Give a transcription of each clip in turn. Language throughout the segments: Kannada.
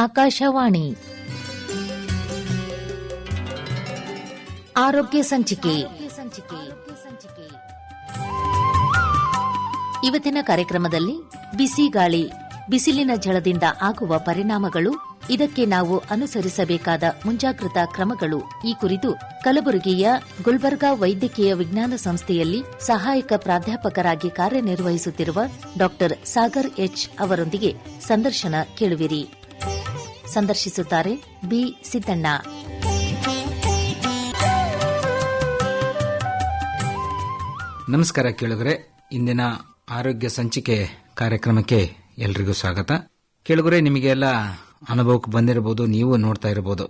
ಆಕಾಶವಾಣಿ ಆರೋಗ್ಯ ಸಂಚಿಕೆ. ಇವತ್ತಿನ ಕಾರ್ಯಕ್ರಮದಲ್ಲಿ ಬಿಸಿ ಗಾಳಿ, ಬಿಸಿಲಿನ ಝಳದಿಂದ ಆಗುವ ಪರಿಣಾಮಗಳು, ಇದಕ್ಕೆ ನಾವು ಅನುಸರಿಸಬೇಕಾದ ಮುಂಜಾಗ್ರತಾ ಕ್ರಮಗಳು ಈ ಕುರಿತು ಕಲಬುರಗಿಯ ಗುಲ್ಬರ್ಗಾ ವೈದ್ಯಕೀಯ ವಿಜ್ಞಾನ ಸಂಸ್ಥೆಯಲ್ಲಿ ಸಹಾಯಕ ಪ್ರಾಧ್ಯಾಪಕರಾಗಿ ಕಾರ್ಯನಿರ್ವಹಿಸುತ್ತಿರುವ ಡಾ ಸಾಗರ್ ಎಚ್ ಅವರೊಂದಿಗೆ ಸಂದರ್ಶನ ಕೇಳುವಿರಿ. ಸಂದರ್ಶಿಸುತ್ತಾರೆ ಬಿ ಸಿದ್ದಣ್ಣ. ನಮಸ್ಕಾರ ಕೇಳುಗರೆ, ಇಂದಿನ ಆರೋಗ್ಯ ಸಂಚಿಕೆ ಕಾರ್ಯಕ್ರಮಕ್ಕೆ ಎಲ್ರಿಗೂ ಸ್ವಾಗತ. ಕೇಳುಗರೆ, ನಿಮಗೆಲ್ಲ ಅನುಭವಕ್ಕೆ ಬಂದಿರಬಹುದು, ನೀವು ನೋಡ್ತಾ ಇರಬಹುದು.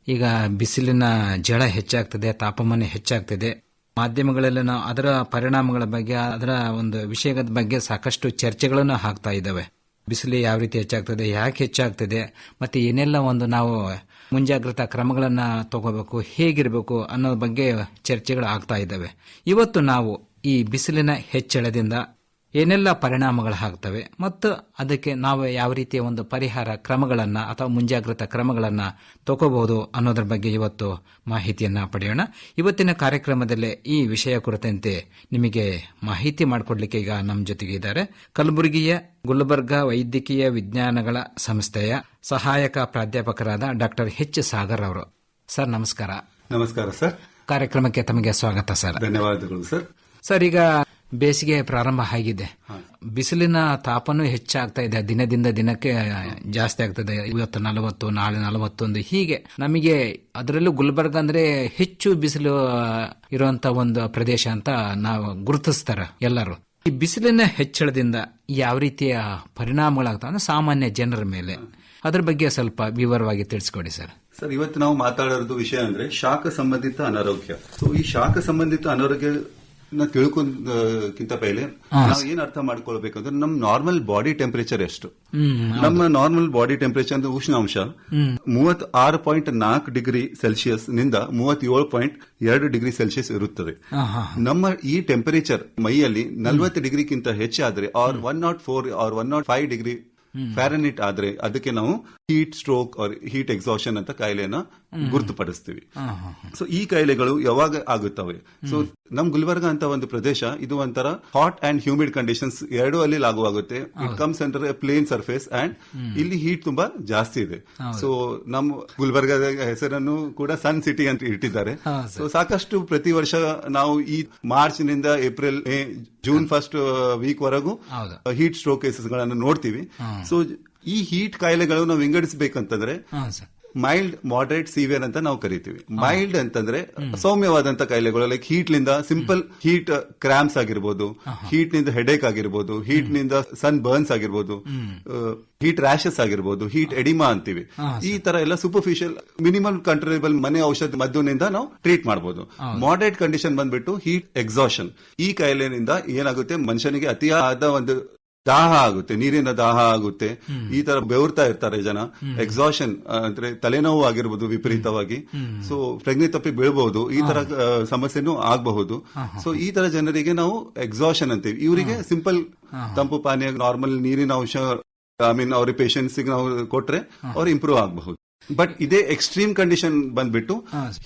ಈಗ ಬಿಸಿಲಿನ ಝಳ ಹೆಚ್ಚಾಗ್ತದೆ, ತಾಪಮಾನ ಹೆಚ್ಚಾಗ್ತದೆ. ಮಾಧ್ಯಮಗಳೆಲ್ಲ ನಾವು ಅದರ ಪರಿಣಾಮಗಳ ಬಗ್ಗೆ, ಅದರ ಒಂದು ವಿಷಯದ ಬಗ್ಗೆ ಸಾಕಷ್ಟು ಚರ್ಚೆಗಳನ್ನು ಹಾಕ್ತಾ ಇದ್ದಾವೆ. ಬಿಸಿಲು ಯಾವ ರೀತಿ ಹೆಚ್ಚಾಗ್ತದೆ, ಯಾಕೆ ಹೆಚ್ಚಾಗ್ತದೆ, ಮತ್ತೆ ಏನೆಲ್ಲ ಒಂದು ನಾವು ಮುಂಜಾಗ್ರತಾ ಕ್ರಮಗಳನ್ನ ತಗೋಬೇಕು, ಹೇಗಿರಬೇಕು ಅನ್ನೋ ಬಗ್ಗೆ ಚರ್ಚೆಗಳು ಆಗ್ತಾ ಇದ್ದಾವೆ. ಇವತ್ತು ನಾವು ಈ ಬಿಸಿಲಿನ ಹೆಚ್ಚಳದಿಂದ ಏನೆಲ್ಲ ಪರಿಣಾಮಗಳಾಗ್ತವೆ ಮತ್ತು ಅದಕ್ಕೆ ನಾವು ಯಾವ ರೀತಿಯ ಒಂದು ಪರಿಹಾರ ಕ್ರಮಗಳನ್ನು ಅಥವಾ ಮುಂಜಾಗ್ರತಾ ಕ್ರಮಗಳನ್ನು ತಗೋಬಹುದು ಅನ್ನೋದ್ರ ಬಗ್ಗೆ ಇವತ್ತು ಮಾಹಿತಿಯನ್ನ ಪಡೆಯೋಣ. ಇವತ್ತಿನ ಕಾರ್ಯಕ್ರಮದಲ್ಲಿ ಈ ವಿಷಯ ಕುರಿತಂತೆ ನಿಮಗೆ ಮಾಹಿತಿ ಮಾಡಿಕೊಡ್ಲಿಕ್ಕೆ ಈಗ ನಮ್ಮ ಜೊತೆಗೆ ಇದ್ದಾರೆ ಕಲಬುರಗಿಯ ಗುಲ್ಬರ್ಗಾ ವೈದ್ಯಕೀಯ ವಿಜ್ಞಾನಗಳ ಸಂಸ್ಥೆಯ ಸಹಾಯಕ ಪ್ರಾಧ್ಯಾಪಕರಾದ ಡಾಕ್ಟರ್ ಎಚ್ ಸಾಗರ್ ಅವರು. ಸರ್ ನಮಸ್ಕಾರ. ನಮಸ್ಕಾರ ಸರ್. ಕಾರ್ಯಕ್ರಮಕ್ಕೆ ತಮಗೆ ಸ್ವಾಗತ ಸರ್. ಧನ್ಯವಾದಗಳು ಸರ್. ಸರ್, ಈಗ ಬೇಸಿಗೆ ಪ್ರಾರಂಭ ಆಗಿದೆ. ಬಿಸಿಲಿನ ತಾಪನೂ ಹೆಚ್ಚಾಗ್ತಾ ಇದೆ, ದಿನದಿಂದ ದಿನಕ್ಕೆ ಜಾಸ್ತಿ ಆಗ್ತದೆ. ಇವತ್ತು 40, ನಾಳೆ 41, ಹೀಗೆ ನಮಗೆ ಅದರಲ್ಲೂ ಗುಲ್ಬರ್ಗ ಅಂದ್ರೆ ಹೆಚ್ಚು ಬಿಸಿಲು ಇರುವಂತ ಒಂದು ಪ್ರದೇಶ ಅಂತ ನಾವು ಗುರುತಿಸ್ತಾರೆ ಎಲ್ಲರೂ. ಈ ಬಿಸಿಲಿನ ಹೆಚ್ಚಳದಿಂದ ಯಾವ ರೀತಿಯ ಪರಿಣಾಮಗಳಾಗ್ತವೆ ಸಾಮಾನ್ಯ ಜನರ ಮೇಲೆ, ಅದ್ರ ಬಗ್ಗೆ ಸ್ವಲ್ಪ ವಿವರವಾಗಿ ತಿಳಿಸ್ಕೊಡಿ ಸರ್. ಸರ್, ಇವತ್ತು ನಾವು ಮಾತಾಡೋದು ವಿಷಯ ಅಂದ್ರೆ ಶಾಖ ಸಂಬಂಧಿತ ಅನಾರೋಗ್ಯ. ಸೊ ಈ ಶಾಖ ಸಂಬಂಧಿತ ಅನಾರೋಗ್ಯ ಕಿಂತ ಪೈಲೆ ನಾವು ಏನ್ ಅರ್ಥ ಮಾಡ್ಕೊಳ್ಬೇಕಂದ್ರೆ ನಮ್ಮ ನಾರ್ಮಲ್ ಬಾಡಿ ಟೆಂಪರೇಚರ್ ಎಷ್ಟು. ನಮ್ಮ ನಾರ್ಮಲ್ ಬಾಡಿ ಟೆಂಪರೇಚರ್ ಅಂದ್ರೆ ಉಷ್ಣಾಂಶ 36.4 ಡಿಗ್ರಿ ಸೆಲ್ಸಿಯಸ್ ನಿಂದ 37.2 ಡಿಗ್ರಿ ಸೆಲ್ಸಿಯಸ್ ಇರುತ್ತದೆ. ನಮ್ಮ ಈ ಟೆಂಪರೇಚರ್ ಮೈಯಲ್ಲಿ 40 ಡಿಗ್ರಿಗಿಂತ ಹೆಚ್ಚಾದ್ರೆ ಆರ್ 104 ಆರ್ 105 ಡಿಗ್ರಿ ಫ್ಯಾರನೈಟ್ ಆದ್ರೆ ಅದಕ್ಕೆ ನಾವು heat stroke or heat exhaustion ಅಂತ ಕಾಯಿಲೆಯನ್ನ ಗುರುತುಪಡಿಸ್ತೀವಿ. ಸೊ ಈ ಕಾಯಿಲೆಗಳು ಯಾವಾಗ ಆಗುತ್ತವೆ? ಸೊ ನಮ್ ಗುಲ್ಬರ್ಗ ಅಂತ ಒಂದು ಪ್ರದೇಶ, ಇದು ಒಂಥರ ಹಾಟ್ ಅಂಡ್ ಹ್ಯೂಮಿಡ್ ಕಂಡೀಷನ್ಸ್ ಎರಡೂ ಅಲ್ಲಿ ಲಾಗುವಾಗುತ್ತೆ. It comes under a plain surface and ಇಲ್ಲಿ ಹೀಟ್ ತುಂಬಾ ಜಾಸ್ತಿ ಇದೆ. ಸೊ ನಮ್ ಗುಲ್ಬರ್ಗದ ಹೆಸರನ್ನು ಕೂಡ ಸನ್ ಸಿಟಿ ಅಂತ ಇಟ್ಟಿದ್ದಾರೆ. ಸೊ ಸಾಕಷ್ಟು ಪ್ರತಿ ವರ್ಷ ನಾವು ಈ ಮಾರ್ಚ್ ನಿಂದ April May June first week ವರೆಗೂ ಹೀಟ್ ಸ್ಟ್ರೋಕ್ ಕೇಸಸ್ ಗಳನ್ನು ನೋಡ್ತೀವಿ. ಸೊ ಈ ಹೀಟ್ ಕಾಯಿಲೆಗಳು ನಾವು ವಿಂಗಡಿಸಬೇಕಂತಂದ್ರೆ ಮೈಲ್ಡ್, ಮಾಡರೇಟ್, ಸಿವಿಯರ್ ಅಂತ ನಾವು ಕರಿತೀವಿ. ಮೈಲ್ಡ್ ಅಂತಂದ್ರೆ ಸೌಮ್ಯವಾದಂತ ಕಾಯಿಲೆಗಳು, ಲೈಕ್ ಹೀಟ್ ನಿಂದ ಸಿಂಪಲ್ ಹೀಟ್ ಕ್ರಾಂಪ್ಸ್ ಆಗಿರ್ಬೋದು, ಹೀಟ್ ನಿಂದ ಹೆಡೇಕ್ ಆಗಿರ್ಬೋದು, ಹೀಟ್ ನಿಂದ ಸನ್ ಬರ್ನ್ಸ್ ಆಗಿರ್ಬೋದು, ಹೀಟ್ ರ್ಯಾಶಸ್ ಆಗಿರ್ಬೋದು, ಹೀಟ್ ಎಡಿಮಾ ಅಂತೀವಿ. ಈ ತರ ಎಲ್ಲ ಸೂಪರ್ಫಿಷಿಯಲ್ ಮಿನಿಮಲ್ ಕಂಟ್ರೋಲೇಬಲ್ ಮನೆ ಔಷಧ ಮದ್ದುನಿಂದ ನಾವು ಟ್ರೀಟ್ ಮಾಡಬಹುದು. ಮಾಡರೇಟ್ ಕಂಡೀಷನ್ ಬಂದ್ಬಿಟ್ಟು ಹೀಟ್ ಎಕ್ಸಾಷನ್. ಈ ಕಾಯಿಲೆನಿಂದ ಏನಾಗುತ್ತೆ, ಮನುಷ್ಯನಿಗೆ ಅತಿಯಾದ ಒಂದು ದಾಹ ಆಗುತ್ತೆ, ನೀರಿನ ದಾಹ ಆಗುತ್ತೆ. ಈ ತರ ಬೆವರ್ತಾ ಇರ್ತಾರೆ ಜನ. ಎಕ್ಸಾಷನ್ ಅಂದ್ರೆ ತಲೆನೋವು ಆಗಿರ್ಬೋದು ವಿಪರೀತವಾಗಿ. ಸೊ ಪ್ರಜ್ಞೆ ತಪ್ಪಿ ಬೀಳಬಹುದು, ಈ ತರ ಸಮಸ್ಯೆನೂ ಆಗಬಹುದು. ಸೊ ಈ ತರ ಜನರಿಗೆ ನಾವು ಎಕ್ಸಾಷನ್ ಅಂತೀವಿ. ಇವರಿಗೆ ಸಿಂಪಲ್ ತಂಪು ಪಾನೀಯ, ನಾರ್ಮಲ್ ನೀರಿನ ಅಂಶ ಅವ್ರ ಪೇಷಂಟ್ಸ್ ನಾವು ಕೊಟ್ರೆ ಅವ್ರು ಇಂಪ್ರೂವ್ ಆಗಬಹುದು. ಬಟ್ ಇದೇ ಎಕ್ಸ್ಟ್ರೀಮ್ ಕಂಡೀಷನ್ ಬಂದ್ಬಿಟ್ಟು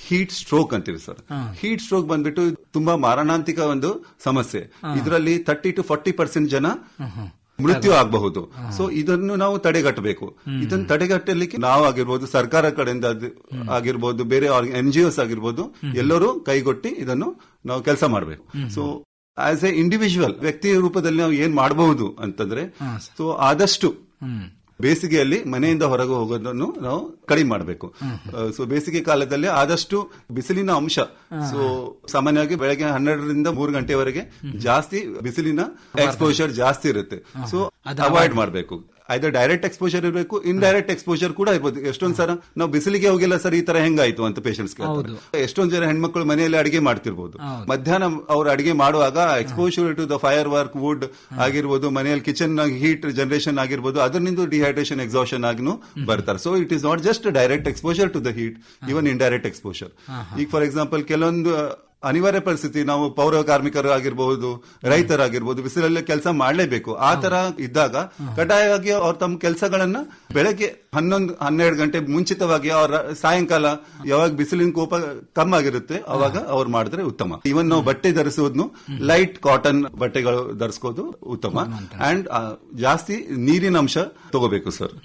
ಹೀಟ್ ಸ್ಟ್ರೋಕ್ ಅಂತೀವಿ ಸರ್. ಹೀಟ್ ಸ್ಟ್ರೋಕ್ ಬಂದ್ಬಿಟ್ಟು ತುಂಬಾ ಮಾರಣಾಂತಿಕ ಒಂದು ಸಮಸ್ಯೆ. ಇದರಲ್ಲಿ 30 to 40% ಜನ ಮೃತ್ಯು ಆಗಬಹುದು. ಸೊ ಇದನ್ನು ನಾವು ತಡೆಗಟ್ಟಬೇಕು. ಇದನ್ನು ತಡೆಗಟ್ಟಲಿಕ್ಕೆ ನಾವು ಆಗಿರ್ಬೋದು, ಸರ್ಕಾರ ಕಡೆಯಿಂದ ಆಗಿರ್ಬೋದು, ಬೇರೆ NGOs ಆಗಿರ್ಬೋದು, ಎಲ್ಲರೂ ಕೈಗೊಟ್ಟಿ ಇದನ್ನು ನಾವು ಕೆಲಸ ಮಾಡಬೇಕು. ಸೊ ಆಸ್ ಎ ಇಂಡಿವಿಜುವಲ್ ವ್ಯಕ್ತಿಯ ರೂಪದಲ್ಲಿ ನಾವು ಏನ್ ಮಾಡಬಹುದು ಅಂತಂದ್ರೆ, ಸೊ ಆದಷ್ಟು ಬೇಸಿಗೆಯಲ್ಲಿ ಮನೆಯಿಂದ ಹೊರಗೆ ಹೋಗೋದನ್ನು ನಾವು ಕಡಿಮೆ ಮಾಡಬೇಕು. ಸೊ ಬೇಸಿಗೆ ಕಾಲದಲ್ಲಿ ಆದಷ್ಟು ಬಿಸಿಲಿನ ಅಂಶ, ಸೊ ಸಾಮಾನ್ಯವಾಗಿ ಬೆಳಗ್ಗೆ 12ರಿಂದ 3 ಗಂಟೆವರೆಗೆ ಜಾಸ್ತಿ ಬಿಸಿಲಿನ ಎಕ್ಸ್ಪೋಜರ್ ಜಾಸ್ತಿ ಇರುತ್ತೆ. ಸೊ ಅವಾಯ್ಡ್ ಮಾಡಬೇಕು. ಐದರ್ ಡೈರೆಕ್ಟ್ ಎಕ್ಸ್ಪೋಜರ್ ಇರಬೇಕು, ಇಂಡೈರೆಕ್ಟ್ ಎಕ್ಸ್ಪೋಜರ್ ಕೂಡ ಇರ್ಬೋದು. ಎಷ್ಟೊಂದ್ ಸಲ ನಾವು ಬಿಸಿಲಿಗೆ ಹೋಗಿಲ್ಲ ಸರ್, ಈ ತರ ಹೆಂಗಾಯ್ತು ಅಂತ ಪೇಷಂಟ್ಸ್ ಎಷ್ಟೊಂದ್ ಜನ ಹೆಣ್ಮಕ್ಳು ಮನೆಯಲ್ಲಿ ಅಡಿಗೆ ಮಾಡ್ತಿರ್ಬೋದು. ಮಧ್ಯಾಹ್ನ ಅವ್ರು ಅಡಿಗೆ ಮಾಡುವಾಗ exposure to the fire work, wood ಆಗಿರ್ಬೋದು, ಮನೆಯಲ್ಲಿ ಕಿಚನ್ ಹೀಟ್ ಜನರೇಷನ್ ಆಗಿರ್ಬೋದು, ಅದರಿಂದ ಡಿಹೈಡ್ರೇಷನ್ ಎಕ್ಸಾಷನ್ ಆಗಿನೂ ಬರ್ತಾರೆ. So it is not just direct exposure to the heat, even indirect exposure. ಈಗ ಫಾರ್ ಎಕ್ಸಾಂಪಲ್ ಕೆಲವೊಂದು ಅನಿವಾರ್ಯ ಪರಿಸ್ಥಿತಿ, ನಾವು ಪೌರ ಕಾರ್ಮಿಕರು ಆಗಿರ್ಬಹುದು, ರೈತರಾಗಿರ್ಬಹುದು, ಬಿಸಿಲಲ್ಲಿ ಕೆಲಸ ಮಾಡಲೇಬೇಕು. ಆ ತರ ಇದ್ದಾಗ ಕಡ್ಡಾಯವಾಗಿ ಅವ್ರು ತಮ್ಮ ಕೆಲಸಗಳನ್ನ ಬೆಳಗ್ಗೆ 11-12 ಗಂಟೆ ಮುಂಚಿತವಾಗಿ ಅವರ ಸಾಯಂಕಾಲ ಯಾವಾಗ ಬಿಸಿಲಿನ ಕೋಪ ಕಮ್ಮಿ ಆಗಿರುತ್ತೆ ಅವಾಗ ಅವ್ರು ಮಾಡಿದ್ರೆ ಉತ್ತಮ. ಇವನ್ ನಾವು ಬಟ್ಟೆ ಧರಿಸೋದ್ನು ಲೈಟ್ ಕಾಟನ್ ಬಟ್ಟೆಗಳು ಧರಿಸೋದು ಉತ್ತಮ. ಅಂಡ್ ಜಾಸ್ತಿ ನೀರಿನ ಅಂಶ ತಗೋಬೇಕು ಸರ್.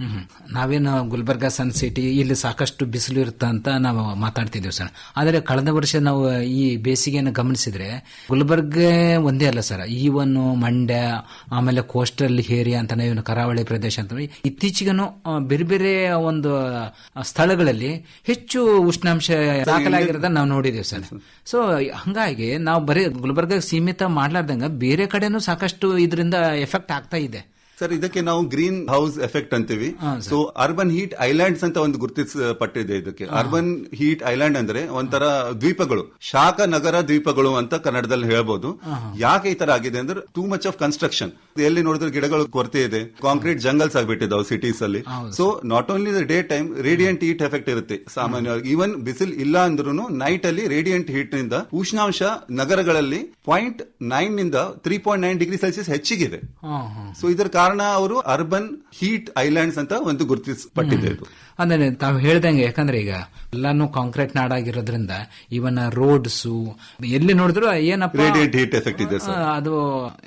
ನಾವೇನು ಗುಲ್ಬರ್ಗಾ ಸನ್ ಸಿಟಿ ಇಲ್ಲಿ ಸಾಕಷ್ಟು ಬಿಸಿಲು ಇರುತ್ತೆ ಅಂತ ನಾವು ಮಾತಾಡ್ತಿದ್ದೇವೆ ಸರ್. ಆದರೆ ಕಳೆದ ವರ್ಷ ನಾವು ಈ ಬೇಸಿಗೆಯನ್ನು ಗಮನಿಸಿದ್ರೆ ಗುಲ್ಬರ್ಗ ಒಂದೇ ಅಲ್ಲ ಸರ್, ಈವನ್ ಮಂಡ್ಯ ಆಮೇಲೆ ಕೋಸ್ಟಲ್ ಏರಿಯಾ ಅಂತ ನಾವೇನು ಕರಾವಳಿ ಪ್ರದೇಶ ಅಂತ ಇತ್ತೀಚೆಗೂ ಬೇರೆ ಬೇರೆ ಒಂದು ಸ್ಥಳಗಳಲ್ಲಿ ಹೆಚ್ಚು ಉಷ್ಣಾಂಶ ದಾಖಲಾಗಿರೋದನ್ನ ನಾವು ನೋಡಿದ್ದೇವೆ ಸರ್. ಸೊ ಹಂಗಾಗಿ ನಾವು ಬರೀ ಗುಲ್ಬರ್ಗ ಸೀಮಿತ ಮಾಡ್ಲಾರ್ದಂಗ ಬೇರೆ ಕಡೆನೂ ಸಾಕಷ್ಟು ಇದರಿಂದ ಎಫೆಕ್ಟ್ ಆಗ್ತಾ ಇದೆ ಸರ್. ಇದಕ್ಕೆ ನಾವು ಗ್ರೀನ್ ಹೌಸ್ ಎಫೆಕ್ಟ್ ಅಂತೀವಿ. ಸೊ ಅರ್ಬನ್ ಹೀಟ್ ಐಲ್ಯಾಂಡ್ಸ್ ಅಂತ ಒಂದು ಗುರುತಿಸಲ್ಪಟ್ಟಿದೆ ಇದಕ್ಕೆ. ಅರ್ಬನ್ ಹೀಟ್ ಐಲ್ಯಾಂಡ್ ಅಂದ್ರೆ ಒಂಥರ ದ್ವೀಪಗಳು, ಶಾಖ ನಗರ ದ್ವೀಪಗಳು ಅಂತ ಕನ್ನಡದಲ್ಲಿ ಹೇಳ್ಬೋದು. ಯಾಕೆ ಈ ತರ ಆಗಿದೆ ಅಂದ್ರೆ ಟೂ ಮಚ್ ಆಫ್ ಕನ್ಸ್ಟ್ರಕ್ಷನ್. ಎಲ್ಲಿ ನೋಡಿದ್ರೆ ಗಿಡಗಳು ಕೊರತೆ ಇದೆ, ಕಾಂಕ್ರೀಟ್ ಜಂಗಲ್ಸ್ ಆಗ್ಬಿಟ್ಟಿದ್ದಾವೆ ಸಿಟೀಸ್ ಅಲ್ಲಿ. So not only the day time radiant heat effect ಇರುತ್ತೆ ಸಾಮಾನ್ಯವಾಗಿ. ಈವನ್ ಬಿಸಿಲ್ ಇಲ್ಲ ಅಂದ್ರೂ ನೈಟ್ ಅಲ್ಲಿ ರೇಡಿಯಂಟ್ ಹೀಟ್ ನಿಂದ ಉಷ್ಣಾಂಶ ನಗರಗಳಲ್ಲಿ 0.9 ನಿಂದ 3.9 ಡಿಗ್ರಿ ಸೆಲ್ಸಿಯಸ್ ಹೆಚ್ಚಿಗಿದೆ. ಸೊ ಇದರ ಕಾರಣ ಅವರು ಅರ್ಬನ್ ಹೀಟ್ ಐಲ್ಯಾಂಡ್ಸ್ ಅಂತ ಒಂದು ಗುರುತಿಸಲ್ಪಟ್ಟಿದೆ ಇದು. ಅಂದ್ರೆ ತಾವು ಹೇಳ್ದಂಗೆ, ಯಾಕಂದ್ರೆ ಈಗ ಎಲ್ಲಾನು ಕಾಂಕ್ರೀಟ್ ನಾಡಾಗಿರೋದ್ರಿಂದ ಇವನ್ ರೋಡ್ಸ್ ಎಲ್ಲಿ ನೋಡಿದ್ರು ಏನಪ್ಪ ರೇಡಿಯಂಟ್ ಹೀಟ್ ಎಫೆಕ್ಟ್ ಇದೆ ಸರ್. ಅದು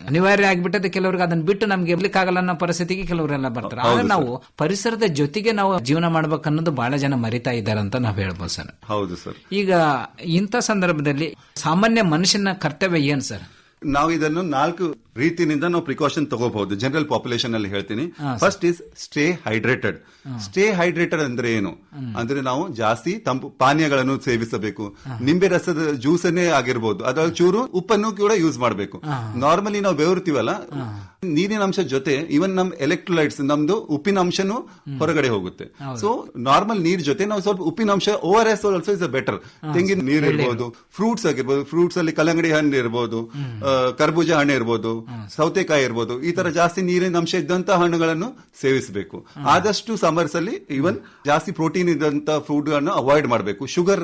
ಅನಿವಾರ್ಯ ಆಗ್ಬಿಟ್ಟದೆ. ಕೆಲವ್ರಿಗೆ ಅದನ್ನ ಬಿಟ್ಟು ನಮ್ಗೆ ಇರ್ಲಿಕ್ಕಾಗಲ್ಲ ಅನ್ನೋ ಪರಿಸ್ಥಿತಿಗೆ ಕೆಲವರೆಲ್ಲ ಬರ್ತಾರೆ. ಆದ್ರೆ ನಾವು ಪರಿಸರದ ಜೊತೆಗೆ ನಾವು ಜೀವನ ಮಾಡ್ಬೇಕನ್ನೋದು ಬಹಳ ಜನ ಮರಿತಾ ಇದ್ದಾರೆ ಅಂತ ನಾವು ಹೇಳ್ಬೋದು ಸರ್. ಹೌದು ಸರ್. ಈಗ ಇಂಥ ಸಂದರ್ಭದಲ್ಲಿ ಸಾಮಾನ್ಯ ಮನುಷ್ಯನ ಕರ್ತವ್ಯ ಏನ್ ಸರ್? ನಾವು ಇದನ್ನು 4 ರೀತಿಯಿಂದ ನಾವು ಪ್ರಿಕಾಷನ್ ತಗೋಬಹುದು. ಜನರಲ್ ಪಾಪ್ಯುಲೇಷನ್ ಅಲ್ಲಿ ಹೇಳ್ತೀನಿ. First is stay hydrated. Stay hydrated ಅಂದ್ರೆ ಏನು ಅಂದ್ರೆ ನಾವು ಜಾಸ್ತಿ ತಂಪು ಪಾನೀಯಗಳನ್ನು ಸೇವಿಸಬೇಕು. ನಿಂಬೆ ರಸದ ಜ್ಯೂಸ್ ಅನ್ನೇ ಆಗಿರ್ಬೋದು, ಅದರ ಚೂರು ಉಪ್ಪನ್ನು ಕೂಡ ಯೂಸ್ ಮಾಡಬೇಕು. ನಾರ್ಮಲಿ ನಾವು ಬೆವರ್ತೀವಲ್ಲ, ನೀರಿನ ಅಂಶ ಜೊತೆ ಇವನ್ ನಮ್ ಎಲೆಕ್ಟ್ರೋಲೈಟ್ಸ್, ನಮ್ದು ಉಪ್ಪಿನ ಅಂಶನೂ ಹೊರಗಡೆ ಹೋಗುತ್ತೆ. ಸೊ ನಾರ್ಮಲ್ ನೀರ್ ಜೊತೆ ನಾವು ಸ್ವಲ್ಪ ಉಪ್ಪಿನ ಅಂಶ ORS ಆಲ್ಸೋ ಇಸ್ ಬೆಟರ್. ತೆಂಗಿನ ನೀರು ಇರ್ಬೋದು, ಫ್ರೂಟ್ಸ್ ಆಗಿರ್ಬೋದು, ಫ್ರೂಟ್ಸ್ ಅಲ್ಲಿ ಕಲ್ಲಂಗಡಿ ಹಣ್ಣು ಇರ್ಬೋದು, ಕರ್ಬೂಜ ಹಣ್ಣು ಇರ್ಬೋದು, ಸೌತೆಕಾಯಿ ಇರ್ಬೋದು, ಈ ತರ ಜಾಸ್ತಿ ನೀರಿನ ಅಂಶ ಇದ್ದಂತ ಹಣ್ಣುಗಳನ್ನು ಸೇವಿಸಬೇಕು. ಆದಷ್ಟು ಸಮರ್ಸ್ ಅಲ್ಲಿ ಇವನ್ ಜಾಸ್ತಿ ಪ್ರೋಟೀನ್ ಇದ್ದಂತ ಫುಡ್ ಅನ್ನು ಅವಾಯ್ಡ್ ಮಾಡಬೇಕು. ಶುಗರ್,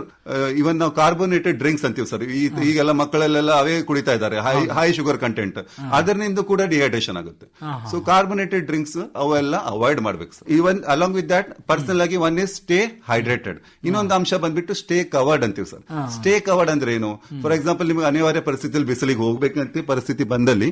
ಇವನ್ ನಾವು ಕಾರ್ಬೋನೇಟೆಡ್ ಡ್ರಿಂಕ್ಸ್ ಅಂತೀವಿ ಸರ್, ಈಗೆಲ್ಲ ಮಕ್ಕಳಲ್ಲೆಲ್ಲ ಅವೇ ಕುಡಿತಾ ಇದ್ದಾರೆ, ಹೈ ಶುಗರ್ ಕಂಟೆಂಟ್. ಅದರಿಂದ ಕೂಡ ಡಿಹೈಡ್ರೇಷನ್ ಆಗುತ್ತೆ. ಸೊ ಕಾರ್ಬೋನೇಟೆಡ್ ಡ್ರಿಂಕ್ಸ್ ಅವೆಲ್ಲ ಅವಾಯ್ಡ್ ಮಾಡಬೇಕು sir. Even along with that personal ಆಗಿ ಒನ್ ಇಸ್ ಸ್ಟೇ ಹೈಡ್ರೇಟೆಡ್. ಇನ್ನೊಂದು ಅಂಶ ಬಂದ್ಬಿಟ್ಟು ಸ್ಟೇ ಕವರ್ಡ್ ಅಂತೀವಿ ಸರ್. ಸ್ಟೇ ಕವರ್ಡ್ ಅಂದ್ರೆ ಏನು? ಫಾರ್ ಎಕ್ಸಾಂಪಲ್, ನಿಮ್ಗೆ ಅನಿವಾರ್ಯ ಪರಿಸ್ಥಿತಿಯಲ್ಲಿ ಬಿಸಿಲಿಗೆ ಹೋಗ್ಬೇಕಂತ ಪರಿಸ್ಥಿತಿ ಬಂದಲ್ಲಿ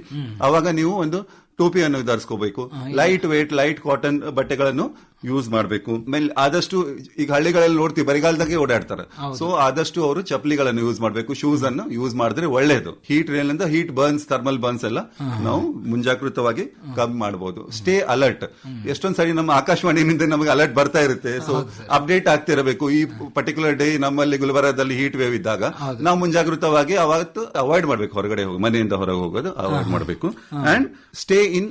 ಅವಾಗ ನೀವು ಒಂದು ಟೋಪಿಯನ್ನು ಧರಿಸ್ಕೋಬೇಕು. ಲೈಟ್ ವೇಟ್, ಲೈಟ್ ಕಾಟನ್ ಬಟ್ಟೆಗಳನ್ನು ಯೂಸ್ ಮಾಡಬೇಕು. ಆಮೇಲೆ ಆದಷ್ಟು ಈಗ ಹಳ್ಳಿಗಳಲ್ಲಿ ನೋಡ್ತೀವಿ ಬರಿಗಾಲದಾಗೆ ಓಡಾಡ್ತಾರೆ. ಸೊ ಆದಷ್ಟು ಅವರು ಚಪ್ಪಲಿಗಳನ್ನು ಯೂಸ್ ಮಾಡಬೇಕು, ಶೂಸ್ ಅನ್ನು ಯೂಸ್ ಮಾಡಿದ್ರೆ ಒಳ್ಳೇದು. ಹೀಟ್ ರೇಲಿಂದ ಹೀಟ್ ಬರ್ನ್ಸ್, ಥರ್ಮಲ್ ಬರ್ನ್ಸ್ ಎಲ್ಲ ನಾವು ಮುಂಜಾಗೃತವಾಗಿ ಕಮ್ಮಿ ಮಾಡಬಹುದು. Stay alert. ಎಷ್ಟೊಂದ್ ಸರಿ ನಮ್ಮ ಆಕಾಶವಾಣಿಯಿಂದ ನಮಗೆ ಅಲರ್ಟ್ ಬರ್ತಾ ಇರುತ್ತೆ. ಸೊ ಅಪ್ಡೇಟ್ ಆಗ್ತಿರಬೇಕು. ಈ ಪರ್ಟಿಕ್ಯುಲರ್ ಡೇ ನಮ್ಮಲ್ಲಿ ಗುಲ್ಬರ್ಗಾದಲ್ಲಿ ಹೀಟ್ ವೇವ್ ಇದ್ದಾಗ ನಾವು ಮುಂಜಾಗೃತವಾಗಿ ಅವತ್ತು ಅವಾಯ್ಡ್ ಮಾಡಬೇಕು. ಹೊರಗಡೆ ಹೋಗಿ ಮನೆಯಿಂದ ಹೊರಗೆ ಹೋಗೋದು ಅವಾಯ್ಡ್ ಮಾಡಬೇಕು. And stay in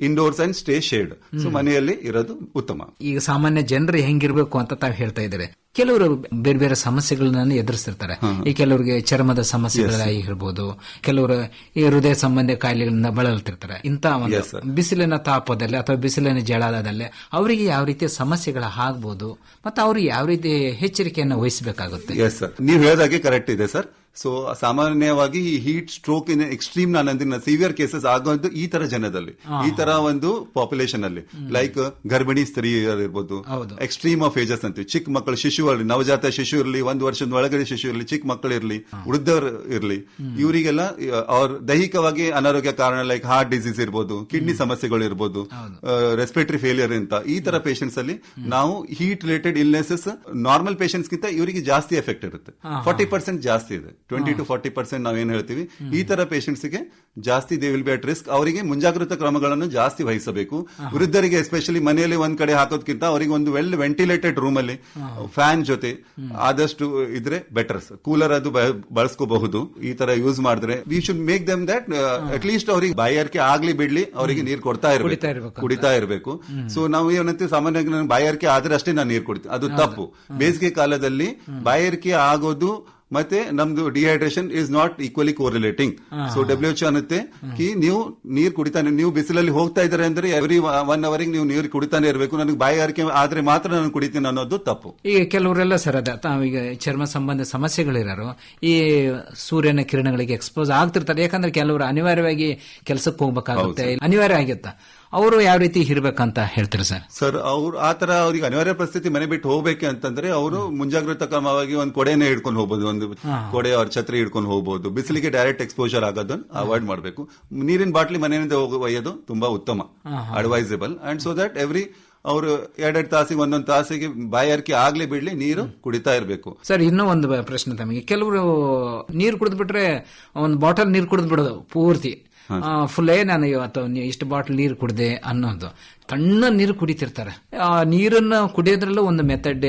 indoors and stay shade. So ಮನೆಯಲ್ಲಿ ಇರೋದು ಉತ್ತಮ. ಈಗ ಸಾಮಾನ್ಯ ಜನರು ಹೆಂಗಿರ್ಬೇಕು ಅಂತ ತಾವು ಹೇಳ್ತಾ ಇದ್ದಾರೆ. ಕೆಲವರು ಬೇರೆ ಬೇರೆ ಸಮಸ್ಯೆಗಳನ್ನ ಎದುರಿಸ್ತಿರ್ತಾರೆ. ಈ ಕೆಲವರಿಗೆ ಚರ್ಮದ ಸಮಸ್ಯೆಗಳಾಗಿರ್ಬೋದು, ಕೆಲವರು ಈ ಹೃದಯ ಸಂಬಂಧಿ ಕಾಯಿಲೆಗಳಿಂದ ಬಳಲ್ತಿರ್ತಾರೆ. ಇಂಥ ಒಂದು ಬಿಸಿಲಿನ ತಾಪದಲ್ಲಿ ಅಥವಾ ಬಿಸಿಲಿನ ಜಳಾದಲ್ಲಿ ಅವರಿಗೆ ಯಾವ ರೀತಿಯ ಸಮಸ್ಯೆಗಳ ಆಗ್ಬೋದು ಮತ್ತೆ ಅವರು ಯಾವ ರೀತಿ ಎಚ್ಚರಿಕೆಯನ್ನು ವಹಿಸಬೇಕಾಗುತ್ತೆ? ಎಸ್ ಸರ್, ನೀವು ಹೇಳಿದಾಗೆ ಕರೆಕ್ಟ್ ಇದೆ ಸರ್. ಸೊ ಸಾಮಾನ್ಯವಾಗಿ ಈ ಹೀಟ್ ಸ್ಟ್ರೋಕ್ ಇನ್ ಎಕ್ಸ್ಟ್ರೀಮ್ ನಾನಂದಿನ ಸಿವಿಯರ್ ಕೇಸಸ್ ಆಗೋದು ಈ ತರ ಜನದಲ್ಲಿ, ಈ ತರ ಒಂದು ಪಾಪ್ಯುಲೇಷನ್ ಅಲ್ಲಿ. ಲೈಕ್ ಗರ್ಭಿಣಿ ಸ್ತ್ರೀಯರಿರ್ಬೋದು, ಎಕ್ಸ್ಟ್ರೀಮ್ ಆಫ್ ಏಜಸ್ ಅಂತೀವಿ, ಚಿಕ್ಕ ಮಕ್ಕಳು, ಶಿಶು ಇರಲಿ, ನವಜಾತ ಶಿಶು ಇರಲಿ, 1 ವರ್ಷದ ಒಳಗಡೆ ಶಿಶು ಇರಲಿ, ಚಿಕ್ಕ ಮಕ್ಕಳು ಇರಲಿ, ವೃದ್ಧರು ಇರಲಿ, ಇವರಿಗೆಲ್ಲ ಅವ್ರ ದೈಹಿಕವಾಗಿ ಅನಾರೋಗ್ಯ ಕಾರಣ ಲೈಕ್ ಹಾರ್ಟ್ ಡಿಸೀಸ್ ಇರ್ಬೋದು, ಕಿಡ್ನಿ ಸಮಸ್ಯೆಗಳು ಇರ್ಬೋದು, ರೆಸ್ಪಿರೇಟರಿ ಫೇಲಿಯರ್ ಅಂತ ಈ ತರ ಪೇಷಂಟ್ಸ್ ಅಲ್ಲಿ ನಾವು heat related illnesses normal patients ಗಿಂತ ಇವರಿಗೆ ಜಾಸ್ತಿ ಎಫೆಕ್ಟ್ ಇರುತ್ತೆ. 40% ಜಾಸ್ತಿ ಇದೆ. 20 to 40% ನಾವೇನ್ ಹೇಳ್ತೀವಿ, ಈ ತರ ಪೇಷಂಟ್ಸ್ ಗೆ ಜಾಸ್ತಿ they will be at risk. ಅವರಿಗೆ ಮುಂಜಾಗ್ರತಾ ಕ್ರಮಗಳನ್ನು ಜಾಸ್ತಿ ವಹಿಸಬೇಕು. ವೃದ್ಧರಿಗೆ ಎಸ್ಪೆಷಲಿ ಮನೆಯಲ್ಲಿ ಒಂದ್ ಕಡೆ ಹಾಕೋದ್ಕಿಂತ ಅವರಿಗೆ ಒಂದು ವೆಲ್ ವೆಂಟಿಲೇಟೆಡ್ ರೂಮ್ ಅಲ್ಲಿ ಫ್ಯಾನ್ ಜೊತೆ ಆದಷ್ಟು ಇದ್ರೆ ಬೆಟರ್. ಕೂಲರ್ ಅದು ಬಳಸ್ಕೋಬಹುದು. ಈ ತರ ಯೂಸ್ ಮಾಡಿದ್ರೆ we should make them that at least ಅವರಿಗೆ ಬಾಯಾರಿಕೆ ಆಗ್ಲಿ ಬಿಡ್ಲಿ ಅವರಿಗೆ ನೀರು ಕುಡಿತಾ ಇರಬೇಕು. ಸೊ ನಾವು ಏನಂತೀವಿ, ಸಾಮಾನ್ಯವಾಗಿ ನಾನು ಬಾಯಾರಿಕೆ ಆದ್ರೆ ಅಷ್ಟೇ ನಾನು ನೀರು ಕುಡಿತೀನಿ, ಅದು ತಪ್ಪು. ಬೇಸಿಗೆ ಕಾಲದಲ್ಲಿ ಬಾಯಾರಿಕೆ ಆಗೋದು ಮತ್ತೆ ನಮ್ದು dehydration is not equally correlating. So WHO ಅನ್ನುತ್ತೆ ಕಿ ನೀವು ನೀರು ಕುಡಿತಾನೆ, ನೀವು ಬಿಸಿಲಲ್ಲಿ ಹೋಗ್ತಾ ಇದ್ದಾರೆ ಅಂದ್ರೆ ಎವ್ರಿ 1 ಅವರಿಗೆ ನೀವು ನೀರು ಕುಡಿತಾನೆ ಇರಬೇಕು. ನನಗೆ ಬಾಯಾರಿಕೆ ಆದ್ರೆ ಮಾತ್ರ ನಾನು ಕುಡಿತೀನಿ ಅನ್ನೋದು ತಪ್ಪು. ಈಗ ಕೆಲವರೆಲ್ಲ ಸರ್ ತಾವೀಗ ಚರ್ಮ ಸಂಬಂಧ ಸಮಸ್ಯೆಗಳಿರೋರು ಈ ಸೂರ್ಯನ ಕಿರಣಗಳಿಗೆ ಎಕ್ಸ್ಪೋಸ್ ಆಗ್ತಿರ್ತಾರೆ. ಯಾಕಂದ್ರೆ ಕೆಲವರು ಅನಿವಾರ್ಯವಾಗಿ ಕೆಲಸಕ್ಕೆ ಹೋಗ್ಬೇಕಾಗುತ್ತೆ, ಅನಿವಾರ್ಯ ಆಗಿತ್ತ. ಅವರು ಯಾವ ರೀತಿ ಇರ್ಬೇಕಂತ ಹೇಳ್ತಾರೆ ಸರ್? ಸರ್ ಅವ್ರು ಆತರ ಅವ್ರಿಗೆ ಅನಿವಾರ್ಯ ಪರಿಸ್ಥಿತಿ ಮನೆ ಬಿಟ್ಟು ಹೋಗ್ಬೇಕು ಅಂತಂದ್ರೆ ಅವರು ಮುಂಜಾಗ್ರತಾ ಕ್ರಮವಾಗಿ ಒಂದು ಕೊಡೆನೇ ಹಿಡ್ಕೊಂಡು ಹೋಗ್ಬೋದು, ಒಂದು ಕೊಡೆ ಅವ್ರ ಛತ್ರಿ ಹಿಡ್ಕೊಂಡು ಹೋಗ್ಬೋದು. ಬಿಸಿಲಿಗೆ ಡೈರೆಕ್ಟ್ ಎಕ್ಸ್ಪೋಜರ್ ಆಗೋದನ್ನ ಅವಾಯ್ಡ್ ಮಾಡಬೇಕು. ನೀರಿನ ಬಾಟ್ಲಿ ಮನೆಯಿಂದ ಒಯ್ಯೋದು ತುಂಬಾ ಉತ್ತಮ, ಅಡ್ವೈಸಬಲ್. ಅಂಡ್ ಸೊ ದಟ್ ಅವರು 2 ತಾಸಿಗೆ 1 ತಾಸಿಗೆ ಬಾಯಾರಿಕೆ ಆಗ್ಲಿ ಬಿಡ್ಲಿ ನೀರು ಕುಡಿತಾ ಇರಬೇಕು. ಸರ್ ಇನ್ನೂ ಒಂದು ಪ್ರಶ್ನೆ ತಮಗೆ. ಕೆಲವರು ನೀರು ಕುಡಿದ್ ಬಿಟ್ರೆ ಒಂದು ಬಾಟಲ್ ನೀರು ಕುಡಿದ್ ಬಿಡೋದು ಪೂರ್ತಿ ಫುಲ್ಲೇ ನಾನು ಇವತ್ತು ಇಷ್ಟು ಬಾಟಲ್ ನೀರು ಕುಡಿದೆ ಅನ್ನೋದು. ತಣ್ಣ ನೀರು ಕುಡಿತಿರ್ತಾರೆ. ಆ ನೀರನ್ನ ಕುಡಿಯೋದ್ರಲ್ಲೂ ಒಂದು ಮೆಥಡ್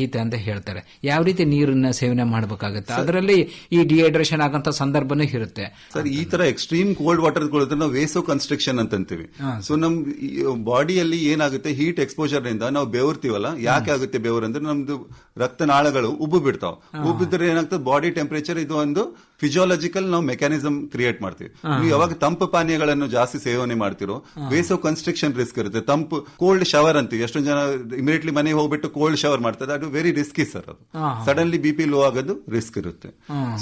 ಐತೆ ಅಂತ ಹೇಳ್ತಾರೆ. ಯಾವ ರೀತಿ ನೀರನ್ನ ಸೇವನೆ ಮಾಡಬೇಕಾಗುತ್ತೆ? ಅದರಲ್ಲಿ ಈ ಡಿಹೈಡ್ರೇಷನ್ ಆಗಂತ ಸಂದರ್ಭನೂ ಇರುತ್ತೆ. ಸರ್ ಈ ತರ ಎಕ್ಸ್ಟ್ರೀಮ್ ಕೋಲ್ಡ್ ವಾಟರ್ ಕುಡಿದ್ರೆ ನಾವು ವೇಸೋ ಕನ್ಸ್ಟ್ರಿಕ್ಷನ್ ಅಂತೀವಿ. ಸೊ ನಮ್ ಬಾಡಿಯಲ್ಲಿ ಏನಾಗುತ್ತೆ, ಹೀಟ್ ಎಕ್ಸ್ಪೋಜರ್ ನಿಂದ ನಾವು ಬೆವರ್ತೀವಲ್ಲ. ಯಾಕೆ ಆಗುತ್ತೆ ಬೆವರು ಅಂದ್ರೆ ನಮ್ದು ರಕ್ತನಾಳಗಳು ಉಬ್ಬು ಬಿಡ್ತಾವ. ಉಬ್ಬಿದ್ರೆ ಏನಾಗ್ತದೆ, ಬಾಡಿ ಟೆಂಪರೇಚರ್ ಇದು ಒಂದು ಫಿಸಿಯಾಲಜಿಕಲ್ ನಾವು ಮೆಕ್ಯಾನಿಸಮ್ ಕ್ರಿಯೇಟ್ ಮಾಡ್ತೀವಿ. ನೀವು ಯಾವಾಗ ತಂಪು ಪಾನೀಯಗಳನ್ನು ಜಾಸ್ತಿ ಸೇವನೆ ಮಾಡ್ತಿರೋ ವೇಸೋ ಕನ್ಸ್ಟ್ರಿಕ್ಷನ್ ರಿಸ್ಕ್ ಇರುತ್ತೆ. ತಂಪು ಕೋಲ್ಡ್ ಶವರ್ ಅಂತೀವಿ. ಎಷ್ಟೊಂದು ಜನ ಇಮಿಡಿಯೇಟ್ಲಿ ಮನೆಗೆ ಹೋಗ್ಬಿಟ್ಟು ಕೋಲ್ಡ್ ಶವರ್ ಮಾಡ್ತಾರೆ. ಅದು ವೆರಿ ರಿಸ್ಕಿ ಸರ್. ಅದು ಸಡನ್ಲಿ BP ಲೋ ಆಗೋದು ರಿಸ್ಕ್ ಇರುತ್ತೆ.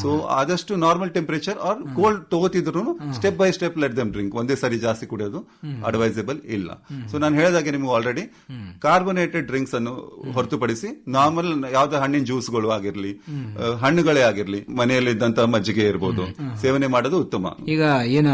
ಸೊ ಆದಷ್ಟು ನಾರ್ಮಲ್ ಟೆಂಪರೇಚರ್ ಆರ್ ಕೋಲ್ಡ್ ತಗೋತಿದ್ರು step by step let them drink. ಒಂದೇ ಸರಿ ಜಾಸ್ತಿ ಕುಡಿಯೋದು ಅಡ್ವೈಸಬಲ್ ಇಲ್ಲ. ಸೊ ನಾನು ಹೇಳಿದಾಗೆ ನಿಮ್ಗೆ ಆಲ್ರೆಡಿ ಕಾರ್ಬೋನೇಟೆಡ್ ಡ್ರಿಂಕ್ಸ್ ಅನ್ನು ಹೊರತುಪಡಿಸಿ ನಾರ್ಮಲ್ ಯಾವ್ದು ಹಣ್ಣಿನ ಜ್ಯೂಸ್ಗಳು ಆಗಿರ್ಲಿ, ಹಣ್ಣುಗಳೇ ಆಗಿರ್ಲಿ, ಮನೆಯಲ್ಲಿ ಇದ್ದಂತಹ ಮಜ್ಜಿಗೆ ಇರ್ಬೋದು, ಸೇವನೆ ಮಾಡೋದು ಉತ್ತಮ. ಈಗ ಏನು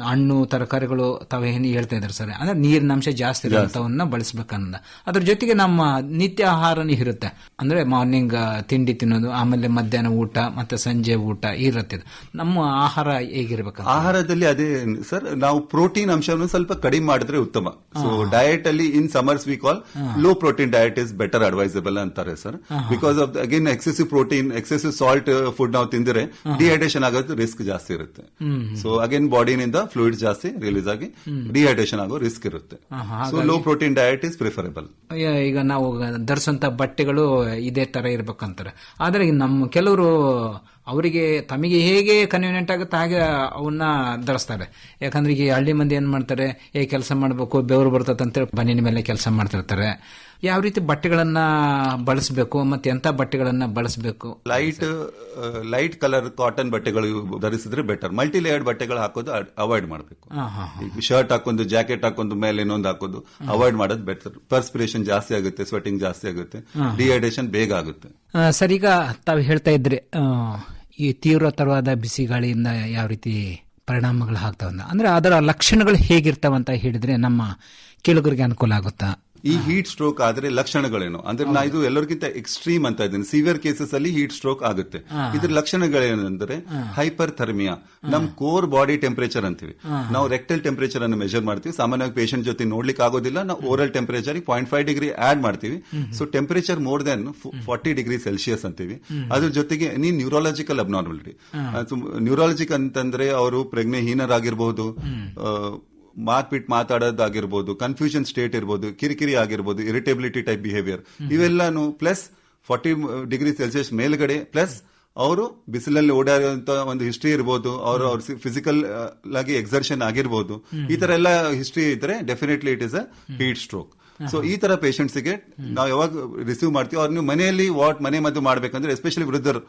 ಹಣ್ಣು ತರಕಾರಿಗಳು ತಾವೇನು ಹೇಳ್ತಾ ಇದ್ದಾರೆ ಸರ್, ಅಂದ್ರೆ ನೀರಿನ ಅಂಶ ಜಾಸ್ತಿ ಇರುವಂತವನ್ನ ಬಳಸಬೇಕನ್ನ. ಅದ್ರ ಜೊತೆಗೆ ನಮ್ಮ ನಿತ್ಯ ಆಹಾರನೂ ಇರುತ್ತೆ. ಅಂದ್ರೆ ಮಾರ್ನಿಂಗ್ ತಿಂಡಿ ತಿನ್ನೋದು, ಆಮೇಲೆ ಮಧ್ಯಾಹ್ನ ಊಟ, ಮತ್ತೆ ಸಂಜೆ ಊಟ ಇರುತ್ತೆ. ನಮ್ಮ ಆಹಾರ ಹೇಗಿರ್ಬೇಕು? ಆಹಾರದಲ್ಲಿ ಅದೇ ಸರ್, ನಾವು ಪ್ರೋಟೀನ್ ಅಂಶವನ್ನು ಸ್ವಲ್ಪ ಕಡಿಮೆ ಮಾಡಿದ್ರೆ ಉತ್ತಮ. ಸೊ ಡಯಟ್ ಅಲ್ಲಿ in summers we call low protein diet is better advisable ಅಂತಾರೆ sir. Because of again excessive protein, excessive salt food ನಾವು ತಿಂದ್ರೆ ಡಿಹೈಡ್ರೇಷನ್ ಆಗೋದು ರಿಸ್ಕ್ ಜಾಸ್ತಿ ಇರುತ್ತೆ. ಸೊ ಅಗೇನ್ ಬಾಡಿನಿಂದ ಫ್ಲೂಯಿಡ್ ಜಾಸ್ತಿ ರಿಲೀಸ್ ಆಗಿ ಡಿಹೈಡ್ರೇಷನ್ ಆಗೋ ರಿಸ್ಕ್ ಇರುತ್ತೆ. So low protein diet is preferable. ಈಗ ನಾವು ಧರಿಸುವಂತ ಬಟ್ಟೆಗಳು ಇದೇ ತರ ಇರ್ಬೇಕಂತಾರೆ. ಆದ್ರೆ ನಮ್ಮ ಕೆಲವರು ಅವರಿಗೆ ತಮಗೆ ಹೇಗೆ ಕನ್ವೀನಿಯಂಟ್ ಆಗುತ್ತೆ ಹಾಗೆ ಅವನ್ನ ಧರಿಸ್ತಾರೆ. ಯಾಕಂದ್ರೆ ಈಗ ಹಳ್ಳಿ ಮಂದಿ ಏನ್ ಮಾಡ್ತಾರೆ, ಕೆಲಸ ಮಾಡಬೇಕು, ಬೆವರು ಬರ್ತದಂತ ಬನ್ನಿನ ಮೇಲೆ ಕೆಲಸ ಮಾಡ್ತಿರ್ತಾರೆ. ಯಾವ ರೀತಿ ಬಟ್ಟೆಗಳನ್ನ ಬಳಸಬೇಕು ಮತ್ತೆ ಎಂತ ಬಟ್ಟೆಗಳನ್ನ ಬಳಸಬೇಕು? ಲೈಟ್ ಕಲರ್ ಕಾಟನ್ ಬಟ್ಟೆಗಳು ಧರಿಸಿದ್ರೆ ಬೆಟರ್. ಮಲ್ಟಿ ಲೇಯರ್ಡ್ ಬಟ್ಟೆಗಳು ಹಾಕೋದು ಅವಾಯ್ಡ್ ಮಾಡಬೇಕು. ಶರ್ಟ್ ಹಾಕೊಂಡು ಜಾಕೆಟ್ ಹಾಕೊಂಡು ಮೇಲೆ ಇನ್ನೊಂದು ಹಾಕೋದು ಅವಾಯ್ಡ್ ಮಾಡೋದು ಬೆಟರ್. ಪರ್ಸ್ಪಿರೇಷನ್ ಜಾಸ್ತಿ ಆಗುತ್ತೆ, ಸ್ವೆಟಿಂಗ್ ಜಾಸ್ತಿ ಆಗುತ್ತೆ, ಡಿಹೈಡ್ರೇಷನ್ ಬೇಗ ಆಗುತ್ತೆ. ಸರ್ ಈಗ ತಾವು ಹೇಳ್ತಾ ಇದ್ರಿ ಈ ತೀವ್ರತರವಾದ ಬಿಸಿ ಗಾಳಿಯಿಂದ ಯಾವ ರೀತಿ ಪರಿಣಾಮಗಳು ಆಗ್ತಾವ ಅಂದ್ರೆ ಅದರ ಲಕ್ಷಣಗಳು ಹೇಗಿರ್ತಾವಂತ ಹೇಳಿದ್ರೆ ನಮ್ಮ ಕೇಳುಗರಿಗೆ ಅನುಕೂಲ ಆಗುತ್ತಾ? ಈ ಹೀಟ್ ಸ್ಟ್ರೋಕ್ ಆದ್ರೆ ಲಕ್ಷಣಗಳೇನು ಅಂದ್ರೆ ನಾ ಇದು ಎಲ್ಲರಿಗಿಂತ ಎಕ್ಸ್ಟ್ರೀಮ್ ಅಂತ ಇದ್ದೀನಿ. ಸಿವಿಯರ್ ಕೇಸಸ್ ಅಲ್ಲಿ ಹೀಟ್ ಸ್ಟ್ರೋಕ್ ಆಗುತ್ತೆ. ಇದ್ರ ಲಕ್ಷಣಗಳೇನಂದ್ರೆ ಹೈಪರ್ ಥರ್ಮಿಯಾ, ನಮ್ ಕೋರ್ ಬಾಡಿ ಟೆಂಪರೇಚರ್ ಅಂತೀವಿ. ನಾವು ರೆಕ್ಟಲ್ ಟೆಂಪರೇಚರ್ ಅನ್ನು ಮೆಜರ್ ಮಾಡ್ತೀವಿ. ಸಾಮಾನ್ಯವಾಗಿ ಪೇಷಂಟ್ ಜೊತೆ ನೋಡ್ಲಿಕ್ಕೆ ಆಗೋದಿಲ್ಲ. ನಾವು ಓರಲ್ ಟೆಂಪರೇಚರ್ 0.5 ಡಿಗ್ರಿ ಆಡ್ ಮಾಡ್ತೀವಿ. So temperature more than 40 degree Celsius ಅಂತೀವಿ. ಅದ್ರ ಜೊತೆಗೆ ನ್ಯೂರಾಲಜಿಕಲ್ ಅಬ್ನಾರ್ಮಲಿಟಿ. ನ್ಯೂರಾಲಜಿಕ್ ಅಂತಂದ್ರೆ ಅವರು ಪ್ರಜ್ಞೆಹೀನರಾಗಿರ್ಬಹುದು, ಮಾರ್ಪಿಟ್ ಮಾತಾಡೋದಾಗಿರ್ಬೋದು, ಕನ್ಫ್ಯೂಷನ್ ಸ್ಟೇಟ್ ಇರ್ಬೋದು, ಕಿರಿಕಿರಿ ಆಗಿರ್ಬೋದು, ಇರಿಟೇಬಿಲಿಟಿ ಟೈಪ್ ಬಿಹೇವಿಯರ್, ಇವೆಲ್ಲಾನು ಪ್ಲಸ್ 40 ಡಿಗ್ರಿ ಸೆಲ್ಸಿಯಸ್ ಮೇಲ್ಗಡೆ, ಪ್ಲಸ್ ಅವರು ಬಿಸಿಲಲ್ಲಿ ಓಡಾಡುವಂತ ಒಂದು ಹಿಸ್ಟ್ರಿ ಇರ್ಬೋದು, ಅವ್ರ ಫಿಸಿಕಲ್ ಆಗಿ ಎಕ್ಸರ್ಷನ್ ಆಗಿರ್ಬೋದು. ಈ ತರ ಎಲ್ಲ ಹಿಸ್ಟ್ರಿ ಇದ್ರೆ definitely it is a heat stroke. So ಈ ತರ ಪೇಷಂಟ್ಸ್ ಗೆ ನಾವು ಯಾವಾಗ ರಿಸೀವ್ ಮಾಡ್ತೀವಿ, ಅವ್ರು ನೀವು ಮನೆಯಲ್ಲಿ ಮನೆ ಮದ್ದು ಮಾಡ್ಬೇಕಂದ್ರೆ ಎಸ್ಪೆಷಲಿ ವೃದ್ಧರು,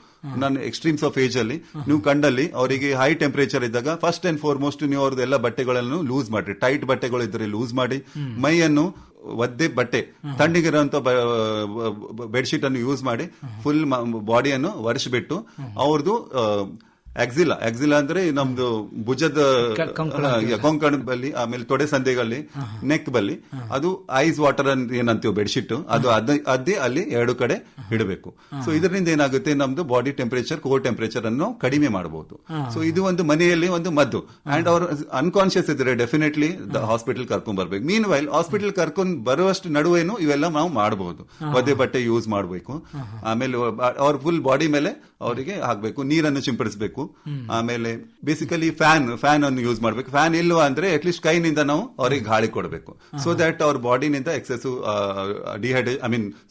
ನನ್ನ ಎಕ್ಸ್ಟ್ರೀಮ್ಸ್ ಆಫ್ ಏಜ್ ಅಲ್ಲಿ ನೀವು ಕಂಡಲ್ಲಿ ಅವರಿಗೆ ಹೈ ಟೆಂಪರೇಚರ್ ಇದ್ದಾಗ ಫಸ್ಟ್ ಅಂಡ್ ಫಾರ್ಮೋಸ್ಟ್ ನೀವು ಅವ್ರದ್ದು ಎಲ್ಲ ಬಟ್ಟೆಗಳನ್ನು ಲೂಸ್ ಮಾಡ್ರಿ. ಟೈಟ್ ಬಟ್ಟೆಗಳು ಇದ್ರೆ ಲೂಸ್ ಮಾಡಿ, ಮೈಯನ್ನು ಒದ್ದೆ ಬಟ್ಟೆ, ತಣ್ಣಗಿರುವಂತ ಬೆಡ್ಶೀಟ್ ಅನ್ನು ಯೂಸ್ ಮಾಡಿ ಫುಲ್ ಬಾಡಿಯನ್ನು ಒರೆಸ್ಬಿಟ್ಟು ಅವ್ರದ್ದು ಎಕ್ಸಿಲಾ ಅಂದ್ರೆ ನಮ್ದು ಭುಜದ ಕೊಂಕಣ ಬಲ್ಲಿ, ಆಮೇಲೆ ತೊಡೆ ಸಂಧಿಗಳಲ್ಲಿ, ನೆಕ್ ಬಲ್ಲಿ, ಅದು ಐಸ್ ವಾಟರ್ ಏನಂತೀವಿ ಬೆಡ್ಶೀಟ್, ಅದು ಅದ್ದೇ ಅಲ್ಲಿ 2 ಕಡೆ ಇಡಬೇಕು. ಸೊ ಇದರಿಂದ ಏನಾಗುತ್ತೆ, ನಮ್ದು ಬಾಡಿ ಟೆಂಪರೇಚರ್, ಕೋರ್ ಟೆಂಪರೇಚರ್ ಅನ್ನು ಕಡಿಮೆ ಮಾಡಬಹುದು. ಸೊ ಇದು ಒಂದು ಮನೆಯಲ್ಲಿ ಒಂದು ಮದ್ದು. ಅಂಡ್ ಅವ್ರು ಅನ್ಕಾನ್ಶಿಯಸ್ ಇದ್ರೆ ಡೆಫಿನೆಟ್ಲಿ ಹಾಸ್ಪಿಟಲ್ ಕರ್ಕೊಂಡ್ ಬರ್ಬೇಕು. ಮೀನ್ ವೈಲ್ ಹಾಸ್ಪಿಟಲ್ ಕರ್ಕೊಂಡ್ ಬರುವಷ್ಟು ನಡುವೆನು ಇವೆಲ್ಲ ನಾವು ಮಾಡಬಹುದು. ಒದ್ದೆ ಬಟ್ಟೆ ಯೂಸ್ ಮಾಡಬೇಕು, ಆಮೇಲೆ ಅವ್ರ ಫುಲ್ ಬಾಡಿ ಮೇಲೆ ಅವರಿಗೆ ಹಾಕ್ಬೇಕು, ನೀರನ್ನು ಸಿಂಪಡಿಸಬೇಕು, ಆಮೇಲೆ ಬೇಸಿಕಲಿ ಫ್ಯಾನ್ ಅನ್ನು ಯೂಸ್ ಮಾಡಬೇಕು. ಫ್ಯಾನ್ ಇಲ್ವಾ ಅಂದ್ರೆ ಅಟ್ಲೀಸ್ಟ್ ಕೈನಿಂದ ನಾವು ಅವ್ರಿಗೆ ಗಾಳಿ ಕೊಡಬೇಕು. ಸೊ ದಟ್ ಅವ್ರ ಬಾಡಿನಿಂದ ಎಕ್ಸೆಸಿವ್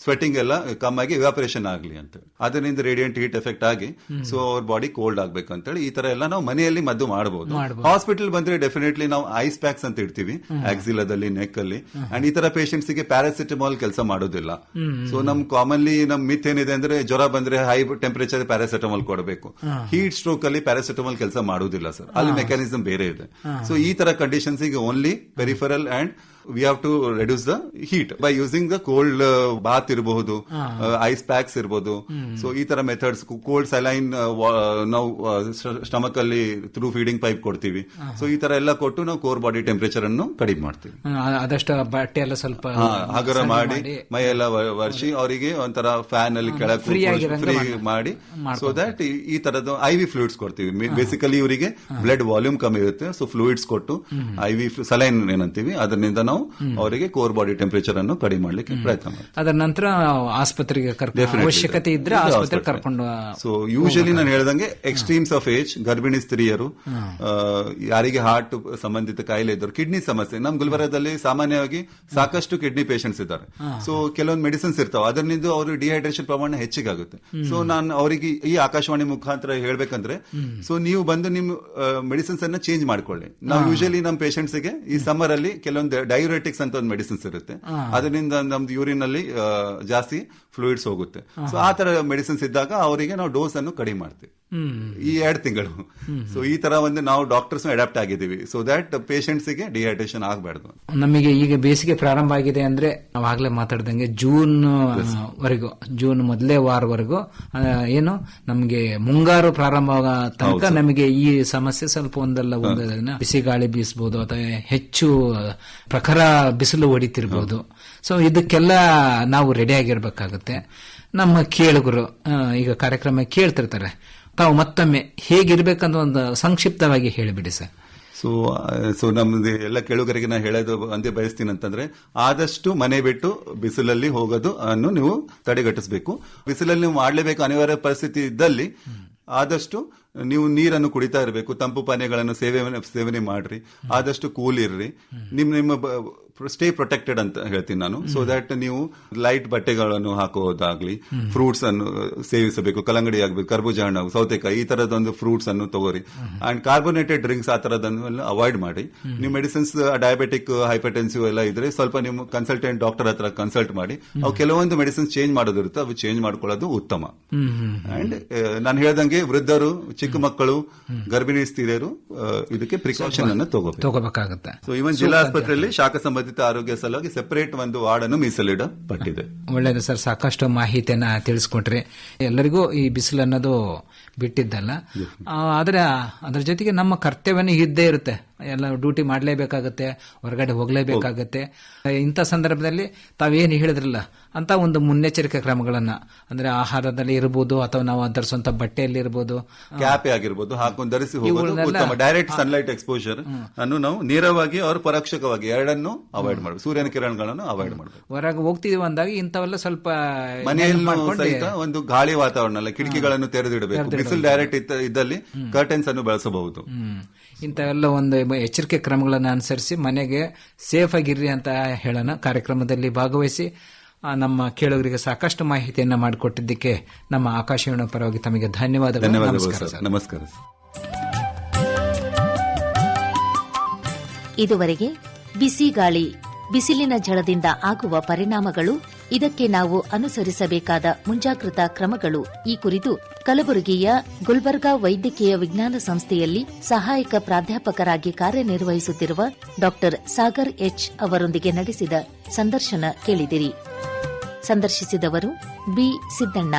ಸ್ವೆಟಿಂಗ್ ಎಲ್ಲ ಕಮ್ಮಾಗಿ ಇವಾಪರೇಷನ್ ಆಗಲಿ ಅಂತ. ಅದರಿಂದ ರೇಡಿಯಂಟ್ ಹೀಟ್ ಎಫೆಕ್ಟ್ ಆಗಿ ಸೊ ಅವ್ರ ಬಾಡಿ ಕೋಲ್ಡ್ ಆಗ್ಬೇಕು ಅಂತೇಳಿ ಈ ತರ ಎಲ್ಲ ನಾವು ಮನೆಯಲ್ಲಿ ಮದ್ದು ಮಾಡಬಹುದು. ಹಾಸ್ಪಿಟಲ್ ಬಂದ್ರೆ ಡೆಫಿನೆಟ್ಲಿ ನಾವು ಐಸ್ ಪ್ಯಾಕ್ಸ್ ಅಂತ ಇಡ್ತೀವಿ ಆಕ್ಸಿಲಾದಲ್ಲಿ, ನೆಕ್ ಅಲ್ಲಿ. ಅಂಡ್ ಈ ತರ ಪೇಷಂಟ್ಸ್ ಗೆ ಪ್ಯಾರಾಸಿಟಮಾಲ್ ಕೆಲಸ ಮಾಡೋದಿಲ್ಲ. ಸೊ ನಮ್ ಕಾಮನ್ಲಿ ನಮ್ ಮಿತ್ ಏನಿದೆ ಅಂದ್ರೆ ಜ್ವರ ಬಂದ್ರೆ ಹೈ ಟೆಂಪರೇಚರ್ ಪ್ಯಾರಾಸಿಟಮಾಲ್ ಕೊಡಬೇಕು. ಹೀಟ್ ಸ್ಟ್ರೋಕ್ ಸ್ಟ್ರೋಕ್ ಅಲ್ಲಿ ಪ್ಯಾರಾಸಿಟಮಾಲ್ ಕೆಲಸ ಮಾಡುವುದಿಲ್ಲ ಸರ್, ಅಲ್ಲಿ ಮೆಕ್ಯಾನಿಸಮ್ ಬೇರೆ ಇದೆ. ಸೊ ಈ ತರ ಕಂಡೀಷನ್ಸ್ ಗೆ only peripheral and we have to reduce the heat by using the cold bath ಇರಬಹುದು, ಐಸ್ ಪ್ಯಾಕ್ಸ್ ಇರಬಹುದು. ಸೊ ಈ ತರ ಮೆಥಡ್ಸ್, ಕೋಲ್ಡ್ ಸಲೈನ್ ನಾವು ಸ್ಟಮಕ್ ಅಲ್ಲಿ ಥ್ರೂ ಫೀಡಿಂಗ್ ಪೈಪ್ ಕೊಡ್ತೀವಿ. ಸೊ ಈ ತರ ಎಲ್ಲ ಕೊಟ್ಟು ನಾವು ಕೋರ್ ಬಾಡಿ ಟೆಂಪರೇಚರ್ ಅನ್ನು ಕಡಿಮೆ ಮಾಡ್ತೀವಿ. ಆದಷ್ಟು ಬಟ್ಟೆ ಎಲ್ಲ ಸ್ವಲ್ಪ ಹಗರ ಮಾಡಿ ಮೈ ಎಲ್ಲ ವರ್ಷಿ ಅವರಿಗೆ ಒಂಥರ ಫ್ಯಾನ್ ಅಲ್ಲಿ ಕೆಳಗೆ ಫ್ರೀ ಮಾಡಿ, ಸೊ ದಟ್ ಈ ತರದ್ದು IV ಫ್ಲೂಯಿಡ್ಸ್ ಕೊಡ್ತೀವಿ. ಬೇಸಿಕಲಿ ಇವರಿಗೆ ಬ್ಲಡ್ ವಾಲ್ಯೂಮ್ ಕಮ್ಮಿ ಇರುತ್ತೆ, ಸೊ ಫ್ಲೂಯಿಡ್ಸ್ ಕೊಟ್ಟು IV ಸಲೈನ್ ಏನಂತೀವಿ ಅದರಿಂದ ನಾವು ಅವರಿಗೆ ಕೋರ್ ಬಾಡಿ ಟೆಂಪರೇಚರ್ ಅನ್ನು ಕಡಿಮೆ ಮಾಡಲಿಕ್ಕೆ ಪ್ರಯತ್ನ ಮಾಡ್ತೀವಿ. ಅದರ ನಂತರ ಆಸ್ಪತ್ರೆಗೆ ಅವಶ್ಯಕತೆ ಇದ್ರೆ ಆಸ್ಪತ್ರೆ ಕರ್ಕೊಂಡು. ಸೊ ಯೂಶಲಿ ನಾನು ಹೇಳ್ದಂಗೆ ಎಕ್ಸ್ಟ್ರೀಮ್ಸ್ ಆಫ್ ಏಜ್, ಗರ್ಭಿಣಿ ಸ್ತ್ರೀಯರು, ಯಾರಿಗೆ ಹಾರ್ಟ್ ಸಂಬಂಧಿತ ಕಾಯಿಲೆ ಇದ್ದರು, ಕಿಡ್ನಿ ಸಮಸ್ಯೆ. ನಮ್ ಗುಲ್ಬರ್ಗದಲ್ಲಿ ಸಾಮಾನ್ಯವಾಗಿ ಸಾಕಷ್ಟು ಕಿಡ್ನಿ ಪೇಷಂಟ್ಸ್ ಇದ್ದಾರೆ. ಸೊ ಕೆಲವೊಂದು ಮೆಡಿಸಿನ್ಸ್ ಇರ್ತಾವೆ, ಅದರಿಂದ ಅವರು ಡಿಹೈಡ್ರೇಷನ್ ಪ್ರಮಾಣ ಹೆಚ್ಚಿಗಾಗುತ್ತೆ. ಸೊ ನಾನು ಅವರಿಗೆ ಈ ಆಕಾಶವಾಣಿ ಮುಖಾಂತರ ಹೇಳ್ಬೇಕಂದ್ರೆ, ಸೊ ನೀವು ಬಂದು ನಿಮ್ ಮೆಡಿಸಿನ್ಸ್ ಅನ್ನ ಚೇಂಜ್ ಮಾಡ್ಕೊಳ್ಳಿ. ನಾವು ಯೂಶಲಿ ನಮ್ಮ ಪೇಷಂಟ್ಸ್ ಗೆ ಈ ಸಮ್ಮರ್ ಅಲ್ಲಿ ಕೆಲವೊಂದು ಡೈಯೂರೆಟಿಕ್ಸ್ ಅಂತ ಒಂದು ಮೆಡಿಸಿನ್ಸ್ ಇರುತ್ತೆ, ಅದರಿಂದ ನಮ್ದು ಯೂರಿನ್ ಅಲ್ಲಿ ಜಾಸ್ತಿ ಫ್ಲೂಯಿಡ್ಸ್ ಹೋಗುತ್ತೆ. ಸೊ ಆ ತರ ಮೆಡಿಸಿನ್ಸ್ ಇದ್ದಾಗ ಅವರಿಗೆ ನಾವು ಡೋಸ್ ಅನ್ನು ಕಡಿಮೆ ಮಾಡ್ತೀವಿ ಈ 2 ತಿಂಗಳು. ಸೊ ಈ ತರ ಒಂದು ನಾವು ಡಾಕ್ಟರ್ಸ್ ಅಡಾಪ್ಟ್ ಆಗಿದ್ದೀವಿ, ಸೊ ದಟ್ ಪೇಷಂಟ್ಸ್ ಗೆ ಡಿಹೈಡ್ರೇಷನ್ ಆಗಬಾರ್ದು. ನಮಗೆ ಈಗ ಬೇಸಿಗೆ ಪ್ರಾರಂಭ ಆಗಿದೆ ಅಂದ್ರೆ ನಾವಾಗ್ಲೇ ಮಾತಾಡ್ದಂಗೆ ಜೂನ್ ಮೊದಲೇ ವಾರವರೆಗೂ ಏನು ನಮಗೆ ಮುಂಗಾರು ಪ್ರಾರಂಭ ತನಕ ನಮಗೆ ಈ ಸಮಸ್ಯೆ ಸ್ವಲ್ಪ ಒಂದಲ್ಲ ಒಂದನ್ನ ಬಿಸಿ ಗಾಳಿ ಬೀಸಬಹುದು ಅಥವಾ ಹೆಚ್ಚು ಪ್ರಖರ ಬಿಸಿಲು ಹೊಡಿತಿರ್ಬೋದು. ಸೊ ಇದಕ್ಕೆಲ್ಲ ನಾವು ರೆಡಿ ಆಗಿರ್ಬೇಕಾಗುತ್ತೆ. ನಮ್ಮ ಕೇಳುಗರು ಈಗ ಕಾರ್ಯಕ್ರಮ ಕೇಳ್ತಿರ್ತಾರೆ, ತಾವು ಮತ್ತೊಮ್ಮೆ ಹೇಗಿರ್ಬೇಕಂತ ಒಂದು ಸಂಕ್ಷಿಪ್ತವಾಗಿ ಹೇಳಿಬಿಡಿ ಸರ್. ಸೊ ನಮ್ದು ಎಲ್ಲ ಕೇಳುಗರಿಗೆ ನಾ ಹೇಳೋದು ಅಂದೇ ಬಯಸ್ತೀನಿ ಅಂತಂದ್ರೆ, ಆದಷ್ಟು ಮನೆ ಬಿಟ್ಟು ಬಿಸಿಲಲ್ಲಿ ಹೋಗೋದು ಅನ್ನು ನೀವು ತಡೆಗಟ್ಟಿಸಬೇಕು. ಬಿಸಿಲಲ್ಲಿ ನೀವು ಮಾಡಲೇಬೇಕು ಅನಿವಾರ್ಯ ಪರಿಸ್ಥಿತಿ ಇದ್ದಲ್ಲಿ ಆದಷ್ಟು ನೀವು ನೀರನ್ನು ಕುಡಿತಾ ಇರಬೇಕು, ತಂಪು ಪಾನೀಯಗಳನ್ನು ಸೇವನೆ ಮಾಡ್ರಿ, ಆದಷ್ಟು ಕೂಲ್ ಇರ್ರಿ, ನಿಮ್ಮ ಸ್ಟೇ ಪ್ರೊಟೆಕ್ಟೆಡ್ ಅಂತ ಹೇಳ್ತೀನಿ ನಾನು. ಸೊ ದಟ್ ನೀವು ಲೈಟ್ ಬಟ್ಟೆಗಳನ್ನು ಹಾಕೋದಾಗ್ಲಿ, ಫ್ರೂಟ್ಸ್ ಅನ್ನು ಸೇವಿಸಬೇಕು, ಕಲ್ಲಂಗಡಿ ಆಗಬೇಕು, ಕರ್ಬೂಜ ಹಣ್ಣು, ಸೌತೆಕಾಯಿ, ಈ ತರದೊಂದು ಫ್ರೂಟ್ಸ್ ಅನ್ನು ತಗೋರಿ. ಅಂಡ್ ಕಾರ್ಬೋನೇಟೆಡ್ ಡ್ರಿಂಕ್ಸ್ ಆ ತರದನ್ನು ಅವಾಯ್ಡ್ ಮಾಡಿ. ನೀವು ಮೆಡಿಸಿನ್ಸ್ ಡಯಾಬಿಟಿಕ್, ಹೈಪರ್ಟೆನ್ಸಿವ್ ಎಲ್ಲ ಇದ್ರೆ ಸ್ವಲ್ಪ ನಿಮ್ಮ ಕನ್ಸಲ್ಟೆಂಟ್ ಡಾಕ್ಟರ್ ಹತ್ರ ಕನ್ಸಲ್ಟ್ ಮಾಡಿ. ಅವು ಕೆಲವೊಂದು ಮೆಡಿಸಿನ್ಸ್ ಚೇಂಜ್ ಮಾಡೋದಿರುತ್ತೆ, ಅವು ಚೇಂಜ್ ಮಾಡ್ಕೊಳ್ಳೋದು ಉತ್ತಮ. ಅಂಡ್ ನಾನು ಹೇಳ್ದಂಗೆ ವೃದ್ಧರು, ಚಿಕ್ಕ ಮಕ್ಕಳು, ಗರ್ಭಿಣಿ ಸ್ತ್ರೀಯರು ಇದಕ್ಕೆ ಪ್ರಿಕಾಷನ್ ಅನ್ನು ತಗೋಬೇಕಾಗುತ್ತೆ. ಸೊ ಇವನ್ ಜಿಲ್ಲಾ ಆಸ್ಪತ್ರೆಯಲ್ಲಿ ಶಾಖ ಸಂಬಂಧಿತ ಆರೋಗ್ಯ ಸಲುವಾಗಿ ಸೆಪರೇಟ್ ಒಂದು ವಾರ್ಡ್ ಅನ್ನು ಮೀಸಲಿಡಲ್ಪಟ್ಟಿದೆ. ಒಳ್ಳೆಯದು ಸರ್, ಸಾಕಷ್ಟು ಮಾಹಿತಿಯನ್ನ ತಿಳಿಸ್ಕೊಟ್ರಿ. ಎಲ್ಲರಿಗೂ ಈ ಬಿಸಿಲು ಅನ್ನೋದು ಬಿಟ್ಟಿದ್ದಲ್ಲ, ಆದ್ರೆ ಅದರ ಜೊತೆಗೆ ನಮ್ಮ ಕರ್ತವ್ಯನೂ ಇದ್ದೇ ಇರುತ್ತೆ. ಎಲ್ಲ ಡ್ಯೂಟಿ ಮಾಡಲೇಬೇಕಾಗತ್ತೆ, ಹೊರಗಡೆ ಹೋಗಲೇಬೇಕಾಗತ್ತೆ. ಇಂಥ ಸಂದರ್ಭದಲ್ಲಿ ತಾವೇನು ಹೇಳಿದ್ರಲ್ಲ ಅಂತ ಒಂದು ಮುನ್ನೆಚ್ಚರಿಕೆ ಕ್ರಮಗಳನ್ನ, ಅಂದ್ರೆ ಆಹಾರದಲ್ಲಿ ಇರಬಹುದು ಅಥವಾ ನಾವು ಧರಿಸುವಂತ ಬಟ್ಟೆಯಲ್ಲಿ ಇರಬಹುದು, ಕ್ಯಾಪ್ ಆಗಿರ್ಬೋದು ಹಾಕೊಂಡು ಧರಿಸಿ ಹೋಗೋದು. ಡೈರೆಕ್ಟ್ ಸನ್ಲೈಟ್ ಎಕ್ಸ್ಪೋಜರ್ ಅನ್ನು ನಾವು ನೇರವಾಗಿ ಅವರು ಪರೋಕ್ಷಕವಾಗಿ ಎರಡನ್ನು ಅವಾಯ್ಡ್ ಮಾಡಬೇಕು, ಸೂರ್ಯನ ಕಿರಣಗಳನ್ನು ಅವಾಯ್ಡ್ ಮಾಡಬೇಕು. ಹೊರಗೆ ಹೋಗ್ತಿದೀವಿ ಅಂದಾಗ ಇಂಥವೆಲ್ಲ ಸ್ವಲ್ಪ ಮನೆಯಲ್ಲೂ ಸಹಿತ ಒಂದು ಗಾಳಿ ವಾತಾವರಣ ಅಲ್ಲ, ಕಿಟಕಿಗಳನ್ನು ತೆರೆದಿಡಬೇಕು. ಬಿಸಿಲು ಡೈರೆಕ್ಟ್ ಇದ್ದಲ್ಲಿ ಕರ್ಟನ್ಸ್ ಅನ್ನು ಬಳಸಬಹುದು. ಇಂಥವೆಲ್ಲ ಒಂದು ಎಚ್ಚರಿಕೆ ಕ್ರಮಗಳನ್ನು ಅನುಸರಿಸಿ ಮನೆಗೆ ಸೇಫ್ ಆಗಿರ್ರಿ ಅಂತ ಹೇಳೋಣ. ಕಾರ್ಯಕ್ರಮದಲ್ಲಿ ಭಾಗವಹಿಸಿ ನಮ್ಮ ಕೇಳುಗರಿಗೆ ಸಾಕಷ್ಟು ಮಾಹಿತಿಯನ್ನ ಮಾಡಿಕೊಟ್ಟಿದ್ದಕ್ಕೆ ನಮ್ಮ ಆಕಾಶವಾಣಿ ಪರವಾಗಿ ತಮಗೆ ಧನ್ಯವಾದಗಳು. ನಮಸ್ಕಾರ. ಇದುವರೆಗೆ ಬಿಸಿ ಗಾಳಿ, ಬಿಸಿಲಿನ ಝಳದಿಂದ ಆಗುವ ಪರಿಣಾಮಗಳು, ಇದಕ್ಕೆ ನಾವು ಅನುಸರಿಸಬೇಕಾದ ಮುಂಜಾಗ್ರತಾ ಕ್ರಮಗಳು ಈ ಕುರಿತು ಕಲಬುರಗಿಯ ಗುಲ್ಬರ್ಗಾ ವೈದ್ಯಕೀಯ ವಿಜ್ಞಾನ ಸಂಸ್ಥೆಯಲ್ಲಿ ಸಹಾಯಕ ಪ್ರಾಧ್ಯಾಪಕರಾಗಿ ಕಾರ್ಯನಿರ್ವಹಿಸುತ್ತಿರುವ ಡಾ ಸಾಗರ್ ಎಚ್ ಅವರೊಂದಿಗೆ ನಡೆಸಿದ ಸಂದರ್ಶನ ಕೇಳಿದಿರಿ. ಸಂದರ್ಶಿಸಿದವರು ಬಿ ಸಿದ್ದಣ್ಣ.